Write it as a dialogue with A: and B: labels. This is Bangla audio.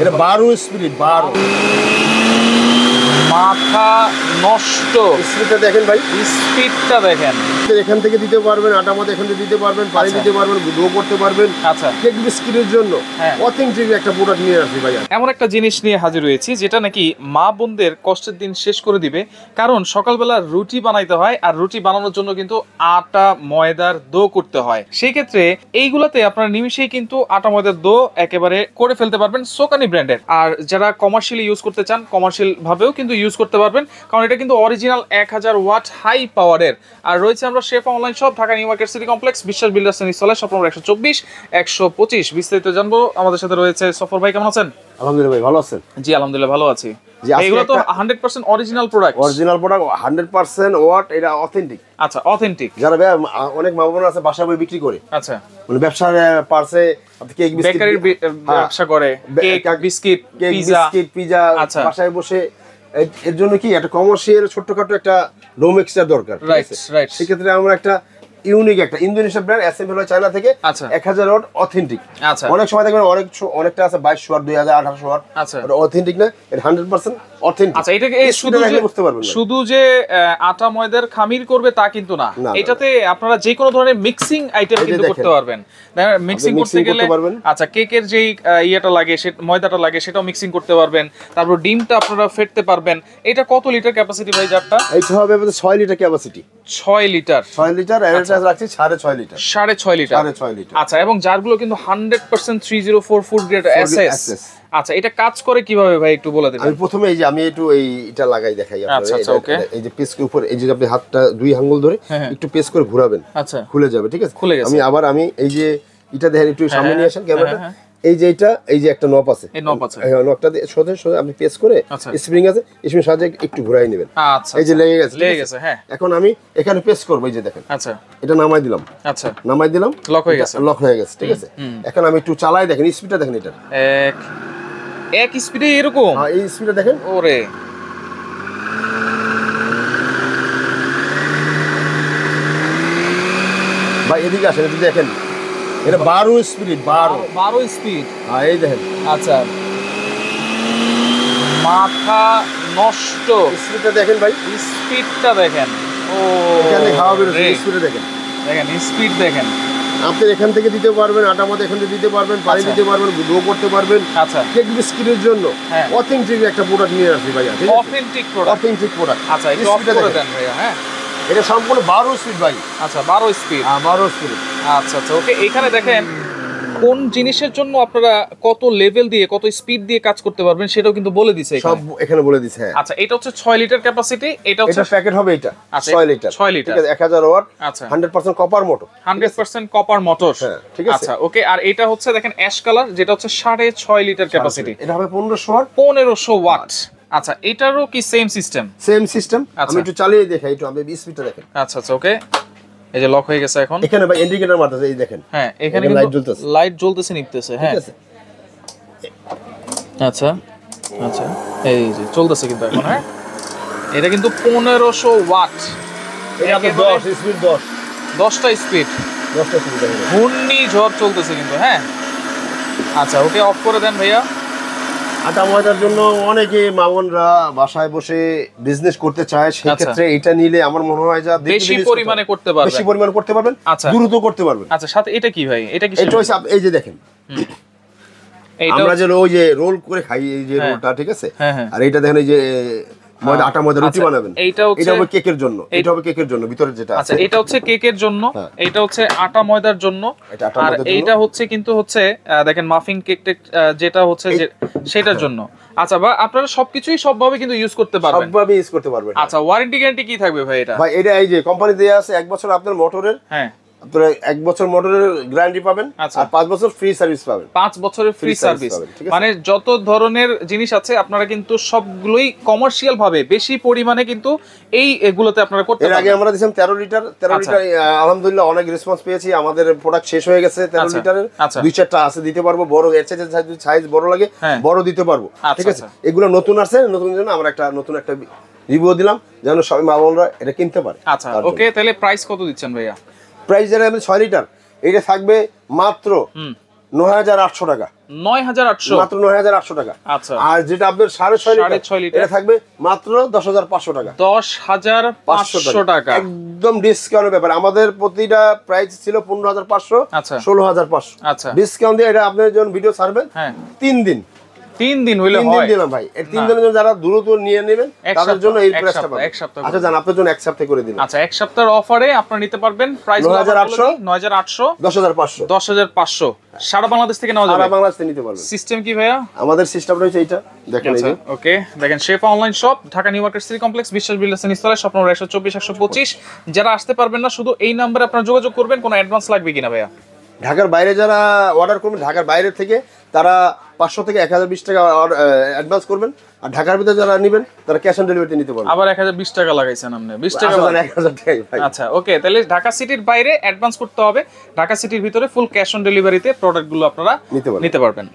A: এটা 12 স্পিড 12
B: মাথা নষ্ট।
A: স্পিডটা দেখেন ভাই,
B: স্পিডটা দেখেন।
A: এখান থেকে দিতে পারবেন, আটা মধ্যে এখান থেকে দিতে পারবেন, পানি দিতে পারবেন, ডো করতে পারবেন।
B: আচ্ছা,
A: কেক বিস্কিটের জন্য অথেন্টিক একটা প্রোডাক্ট নিয়ে আসি ভাই।
B: এমন একটা জিনিস নিয়ে হাজির হয়েছি যেটা নাকি মা বোনদের কষ্টের দিন শেষ করে দিবে। কারণ সকালবেলা রুটি বানাইতে হয়, আর রুটি বানানোর জন্য কিন্তু আটা ময়দার দো করতে হয়। সেই ক্ষেত্রে এইগুলাতে আপনারা নিমিশেই কিন্তু আটা ময়দার দো একেবারে করে ফেলতে পারবেন সোকানি ব্র্যান্ডের। আর যারা কমার্শিয়ালি ইউজ করতে চান, কমার্শিয়াল ভাবেও কিন্তু ইউজ করতে পারবেন, কারণ এটা কিন্তু অরিজিনাল 1000 ওয়াট হাই পাওয়ারের। আর রয়েছে আমরা Shefa online shop, Dhaka new market city complex, Biswas builders and installer, shop number 124 125। বিস্তারিত জানবো। আমাদের সাথে রয়েছে সফর ভাই। কেমন আছেন?
A: আলহামদুলিল্লাহ ভাই, ভালো আছেন?
B: জি আলহামদুলিল্লাহ ভালো আছি। এগুলো তো 100% original product.
A: Original product 100% what, এটা অথেন্টিক।
B: আচ্ছা, অথেন্টিক।
A: যারা অনেক মা বোন আছে বাসা বই বিক্রি করে,
B: আচ্ছা,
A: মানে ব্যবসার পার্সে কেক বিস্কিট
B: বেকারির ব্যবসা করে, কেক বিস্কিট পিজা
A: বাসায় বসে। এর জন্য কি একটা কমার্শিয়াল ছোটখাটো একটা ডো মিক্সচার দরকার।
B: রাইট।
A: সেক্ষেত্রে আমরা একটা ইউনিক একটা ইন্দোনেশিয়া ব্র্যান্ড অ্যাসেম্বল হয় চায়না থেকে, 1000 ওয়াট অথেন্টিক।
B: আচ্ছা,
A: অনেক সময় দেখবেন অনেকটা আছে 2200 ওয়াট, 2000, 1800 ওয়াট।
B: আচ্ছা,
A: এটা অথেন্টিক না, এটা 100% অথেন্টিক।
B: আচ্ছা, এটাকে শুধু যে আটা ময়দার খামির করবে তা কিন্তু না, এটাতে আপনারা যে কোনো ধরনের মিক্সিং আইটেম কিন্তু করতে পারবেন। মিক্সিং করতে গেলে আচ্ছা, কেকের যেই ইয়েটা লাগে, ময়দাটা লাগে, সেটাও মিক্সিং করতে পারবেন। তারপর ডিমটা আপনারা ফেটতে পারবেন। এটা কত লিটার ক্যাপাসিটি ভাই জারটা?
A: এইটা হবে 6 লিটার ক্যাপাসিটি। 6 লিটার রাখছি 6.5 লিটার। 6.5 লিটার।
B: আচ্ছা, এবং জারগুলো কিন্তু 100% 304 ফুড গ্রেড এসএস। আচ্ছা, এটা কাজ করে কিভাবে ভাই একটু বলে দিবেন?
A: আমি প্রথমে এই যে আমি একটু এটা লাগাই দেখাই আপনাদের।
B: আচ্ছা, ওকে।
A: এই যে পেস্কের উপর এই যে আপনি হাতটা 2 আঙ্গুল ধরে একটু পেস্ট করে ঘোরাবেন, আচ্ছা, খুলে যাবে। ঠিক আছে, আমি এই যে এটা দেখেন, একটু সামনে নিয়ে আসেন ক্যামেরাটা। এই যে এই যে একটা নব আছে, এই নবটা দিয়ে সোজা আপনি পেস্ট করে, স্প্রিং আছে, স্প্রিং সাহায্যে একটু ঘোরাই নেবেন।
B: আচ্ছা,
A: এই যে লেগে গেছে। হ্যাঁ, এখন আমি এখানে পেস্ট করব। এই যে দেখেন, আচ্ছা, এটা নামাই দিলাম। আচ্ছা, নামাই দিলাম, লক হয়ে গেছে। ঠিক আছে, এখন আমি একটু চালাই, দেখেন স্পিডটা দেখেন, এটা
B: এক স্পিডে এরকম।
A: হ্যাঁ, এই স্পিডটা দেখেন।
B: ওরে
A: ভাই, এদিকে আসেন, এদিকে দেখেন, এটা 12 স্পিড 12
B: স্পিড।
A: হ্যাঁ, এই দেখেন।
B: আচ্ছা, মাথা নষ্ট।
A: স্পিডটা দেখেন ভাই,
B: স্পিডটা দেখেন। ও,
A: এখানে হাওয়া বেরোচ্ছে, স্পিডটা দেখেন,
B: স্পিড দেখেন।
A: আপনি এখান থেকে দিতে পারবেন, আটা মধ্যে এখান থেকে দিতে পারবেন, পানি দিতে পারবেন, ডো করতে পারবেন।
B: আচ্ছা,
A: কেক বিস্কিটের জন্য অথেন্টিক একটা প্রোডাক্ট নিয়ে আসি ভাই।
B: Authentic product. আচ্ছা, একটু অফ করে দেন ভাইয়া। হ্যাঁ,
A: এটা সম্পূর্ণ 12 স্পিড ভাই।
B: আচ্ছা, 12 স্পিড।
A: 12 স্পিড।
B: আচ্ছা, ওকে। এখানে দেখেন কোন জিনিসের জন্য আপনারা কত লেভেল দিয়ে, কত স্পিড দিয়ে কাজ করতে পারবেন সেটাও কিন্তু বলে দিছে
A: সব এখানে বলে দিছে। হ্যাঁ,
B: আচ্ছা, এটা হচ্ছে 6 লিটার ক্যাপাসিটি। এটা
A: প্যাকেট হবে, এটা 6 লিটার। ঠিক আছে, 1000 ওয়াট। আচ্ছা, 100% কপার মোটর।
B: 100% copper motor.
A: হ্যাঁ, ঠিক আছে।
B: আচ্ছা, ওকে। আর এটা হচ্ছে দেখেন অ্যাশ কালার, যেটা হচ্ছে 6.5 লিটার ক্যাপাসিটি।
A: এটা হবে 1500 ওয়াট।
B: 1500 ওয়াট। আচ্ছা, এটারও কি সেম সিস্টেম? আমি একটু চালিয়ে দেখাই, একটু আমি স্পিডটা দেখেন। আচ্ছা, ওকে। এই যে লক হয়ে গেছে এখন।
A: এখানে ভাই ইন্ডিকেটর মারতেছে, এই দেখেন।
B: হ্যাঁ, এখানে লাইট জ্বলতেছে নিপতেছে। হ্যাঁ, আচ্ছা, এই যে চলতেছে কিন্তু এখন। হ্যাঁ, এটা কিন্তু 1500 ওয়াট।
A: এটা 10 স্পিড,
B: 10টা স্পিড। ঘূর্ণিঝড় চলতেছে কিন্তু। হ্যাঁ, আচ্ছা, ওকে, অফ করে দেন ভাইয়া।
A: আটা ময়দার জন্য অনেকে মা বোনরা বাসায় বসে বিজনেস করতে চায়, সেই ক্ষেত্রে এটা নিলে আমার মনে হয় যা
B: বেশি পরিমাণে করতে পারবেন,
A: দ্রুত করতে পারবেন।
B: আচ্ছা, সাথে এটা কি ভাই? এটা কি?
A: এটা হচ্ছে এই যে দেখেন, আমরা যে ওই যে রোল করে খাই, এই যে রোলটা, ঠিক আছে। আর এইটা দেখেন, এই যে আটা ময়দা রুটি বানাবেন, এটা হবে কেকের জন্য। এটা হবে কেকের জন্য, ভিতরে যেটা আছে।
B: আচ্ছা, এটা হচ্ছে কেকের জন্য, এটা হচ্ছে আটা ময়দার জন্য, আর এইটা হচ্ছে কিন্তু হচ্ছে দেখেন মাফিন কেক যেটা হচ্ছে সেটার জন্য। আচ্ছা, বা আপনারা সবকিছুই সবভাবে কিন্তু ইউজ করতে পারবেন,
A: সবভাবে ইউজ করতে পারবেন।
B: আচ্ছা, ওয়ারেন্টি গ্যারান্টি কি থাকবে ভাই এটা?
A: ভাই, এটা এই যে কোম্পানি দেয়া আছে 1 বছর আপনার মোটরের। হ্যাঁ, আপনারা 1 বছর মোটরের গ্যারান্টি পাবেন, আর 5 বছর ফ্রি সার্ভিস পাবেন।
B: 5 বছরের ফ্রি সার্ভিস, মানে যত ধরনের জিনিস আছে আপনারা কিন্তু সবগুলোই কমার্শিয়াল ভাবে বেশি পরিমাণে কিন্তু এগুলোতে আপনারা করতে পারবেন।
A: এর আগে আমরা দিয়েছিলাম 13 লিটার। আলহামদুলিল্লাহ অনেক রেসপন্স পেয়েছি। আমাদের প্রোডাক্ট শেষ হয়ে গেছে 13 লিটারের। 2-4টা আছে, দিতে পারবো। বড় এর সাইজ বড় লাগে, বড় দিতে পারবো। ঠিক আছে, এগুলো নতুন আছে, নতুন জন্য আমরা নতুন একটা রিভিউ দিলাম, যেন সবাই মা বোনরা এটা কিনতে পারে।
B: আচ্ছা, ওকে। তাহলে প্রাইস কত দিচ্ছেন ভাইয়া?
A: প্রাইস যারা 6 লিটার, এটা থাকবে মাত্র 9800 টাকা।
B: 9800
A: মাত্র 9800 টাকা।
B: আচ্ছা,
A: আর যেটা আপনার 6.5 লিটার এটা থাকবে মাত্র 10500 টাকা।
B: 10500 টাকা
A: একদম ডিসকাউন্টের ব্যাপার। আমাদের প্রতিটা প্রাইস ছিল 15500,
B: আচ্ছা
A: 16500।
B: আচ্ছা,
A: ডিসকাউন্ট দিয়ে এটা আপনার যখন ভিডিও ছাড়বেন 3 দিন
B: 3 দিন হইলে
A: 3
B: হয়
A: দিন দিলাম ভাই। এই 3 দিনের জন্য যারা দ্রুত নিয়ে নেবেন তাদের জন্য এই প্রাইসটা পাবেন। আচ্ছা জান, আপনার জন্য এক সপ্তাহ করে দিন।
B: আচ্ছা, এক সপ্তাহের অফারে আপনারা নিতে পারবেন। প্রাইস 9800 10500 সারা বাংলাদেশ থেকে নেওয়া যাবে।
A: সারা বাংলাদেশ থেকে নিতে পারবেন।
B: সিস্টেম কি ভাইয়া?
A: আমাদের সিস্টেমটা হচ্ছে এইটা দেখেন, এই যে
B: ওকে দেখেন, Shefa online shop, Dhaka new market city complex, Biswas builders and installer, shop number 124 125। যারা আসতে পারবেন না শুধু এই নম্বরে আপনারা যোগাযোগ করবেন। কোনো অ্যাডভান্স লাগবে কিনা ভাইয়া?
A: ঢাকার বাইরে যারা অর্ডার করবেন, ঢাকার বাইরে থেকে তারা 500 থেকে 1020 টাকা অ্যাডভান্স করবেন। আর ঢাকার ভিতরে যারা নেবেন তারা ক্যাশ অন ডেলিভারিতে নিতে পারবেন।
B: আবার 1020 টাকা লাগাইছেন আপনি, 20 টাকা
A: 1000 টাকা ভাই।
B: আচ্ছা ওকে, তাহলে ঢাকা সিটির বাইরে অ্যাডভান্স করতে হবে, ঢাকা সিটির ভিতরে ফুল ক্যাশ অন ডেলিভারিতে প্রোডাক্টগুলো আপনারা নিতে পারবেন।